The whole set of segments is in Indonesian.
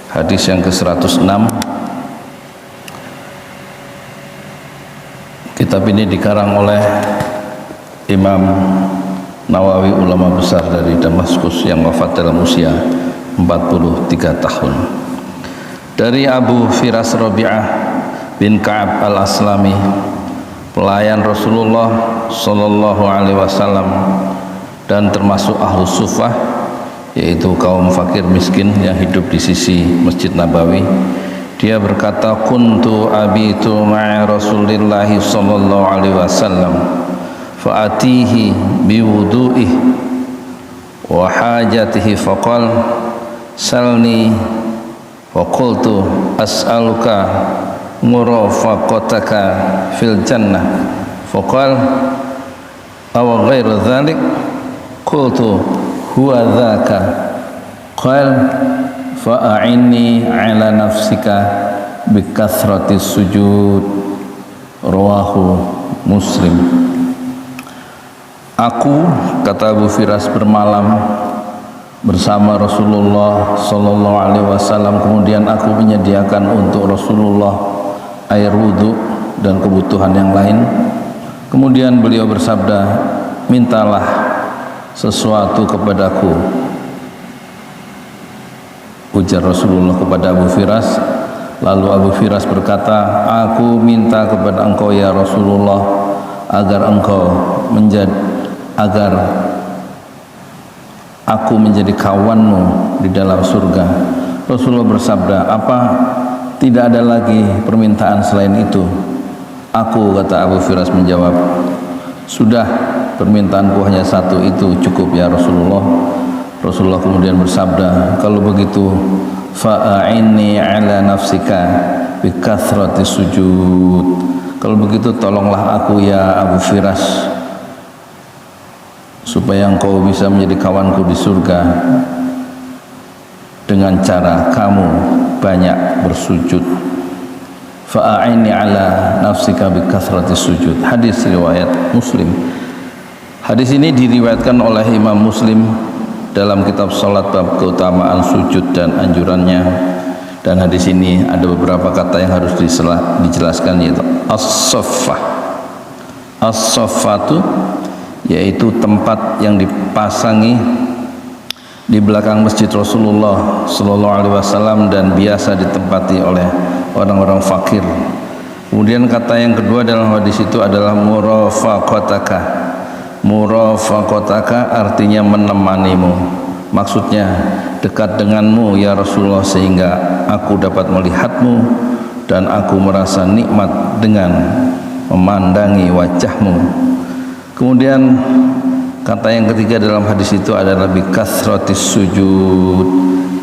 hadis yang ke-106. Kitab ini dikarang oleh Imam Nawawi, ulama besar dari Damaskus yang wafat dalam usia 43 tahun. Dari Abu Firas Rabi'ah bin Ka'ab al-Aslami, pelayan Rasulullah sallallahu alaihi wasallam dan termasuk Ahlus Suffah, yaitu kaum fakir miskin yang hidup di sisi Masjid Nabawi. Dia berkata, kuntu abitu ma'a Rasulillahi sallallahu alaihi wasallam fa'atihi biwudu'ihi wa hajatihi faqal salni wa qultu as'aluka murafaqataka fil jannah faqal aw ghairu dhalik qultu huwa dhaka qal fa'a'inni ala nafsika bikathratis sujud. Rawahu Muslim. Aku, kata Abu Firas, bermalam bersama Rasulullah sallallahu alaihi wasallam, kemudian aku menyediakan untuk Rasulullah air wudhu dan kebutuhan yang lain. Kemudian beliau bersabda, mintalah sesuatu kepadaku, ujar Rasulullah kepada Abu Firas. Lalu Abu Firas berkata, aku minta kepada engkau ya Rasulullah agar aku menjadi kawanmu di dalam surga. Rasulullah bersabda, apa tidak ada lagi permintaan selain itu? Aku, kata Abu Firas menjawab, sudah, permintaanku hanya satu, itu cukup ya Rasulullah. Rasulullah kemudian bersabda, kalau begitu fa'a'inni ala nafsika bikathrati sujud. Kalau begitu tolonglah aku ya Abu Firas supaya engkau bisa menjadi kawanku di surga dengan cara kamu banyak bersujud. Fa'a'inni ala nafsika bikathrati sujud. Hadis riwayat Muslim. Hadis ini diriwayatkan oleh Imam Muslim dalam kitab salat bab keutamaan sujud dan anjurannya. Dan hadis ini ada beberapa kata yang harus dijelaskan, yaitu as-saffah. As-saffatu yaitu tempat yang dipasangi di belakang masjid Rasulullah sallallahu alaihi wasallam dan biasa ditempati oleh orang-orang fakir. Kemudian kata yang kedua dalam hadis itu adalah murafaqataka. Murafaqataka artinya menemanimu, maksudnya dekat denganmu ya Rasulullah sehingga aku dapat melihatmu dan aku merasa nikmat dengan memandangi wajahmu. Kemudian kata yang ketiga dalam hadis itu adalah bikathratis sujud,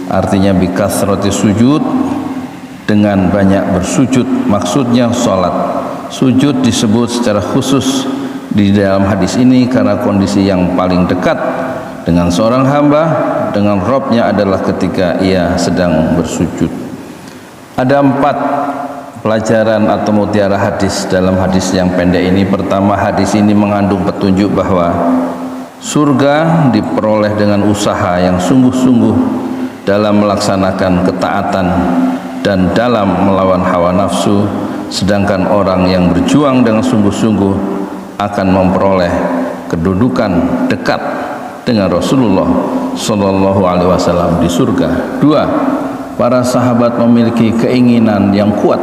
artinya bikathratis sujud, dengan banyak bersujud, maksudnya sholat. Sujud disebut secara khusus di dalam hadis ini karena kondisi yang paling dekat dengan seorang hamba dengan Rabb-nya adalah ketika ia sedang bersujud. Ada 4 pelajaran atau mutiara hadis dalam hadis yang pendek ini. Pertama, hadis ini mengandung petunjuk bahwa surga diperoleh dengan usaha yang sungguh-sungguh dalam melaksanakan ketaatan dan dalam melawan hawa nafsu, sedangkan orang yang berjuang dengan sungguh-sungguh akan memperoleh kedudukan dekat dengan Rasulullah sallallahu alaihi wasallam di surga. 2, para sahabat memiliki keinginan yang kuat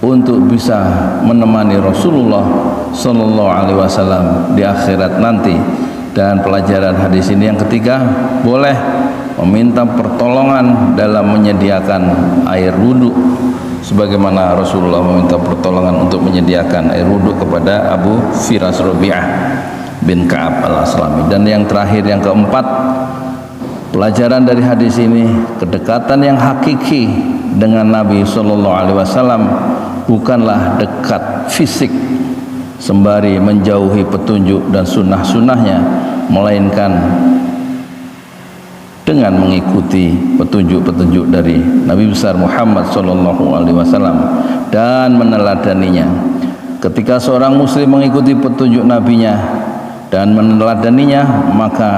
untuk bisa menemani Rasulullah sallallahu alaihi wasallam di akhirat nanti. Dan pelajaran hadis ini yang ketiga, boleh meminta pertolongan dalam menyediakan air wudhu sebagaimana Rasulullah meminta pertolongan untuk menyediakan air wudhu kepada Abu Firas Rabi'ah bin Ka'ab al-Aslami. Dan yang terakhir, yang keempat, pelajaran dari hadis ini, kedekatan yang hakiki dengan Nabi sallallahu alaihi wasallam bukanlah dekat fisik sembari menjauhi petunjuk dan sunnah-sunnahnya, melainkan dengan mengikuti petunjuk-petunjuk dari Nabi besar Muhammad sallallahu alaihi wasallam dan meneladaninya. Ketika seorang muslim mengikuti petunjuk nabinya dan meneladaninya, maka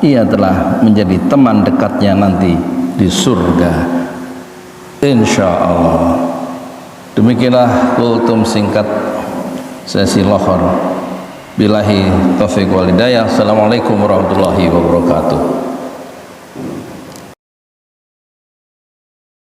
ia telah menjadi teman dekatnya nanti di surga. insyaallah. Demikianlah kultum singkat sesi lohor. Billahi taufiq wal hidayah. Assalamualaikum warahmatullahi wabarakatuh.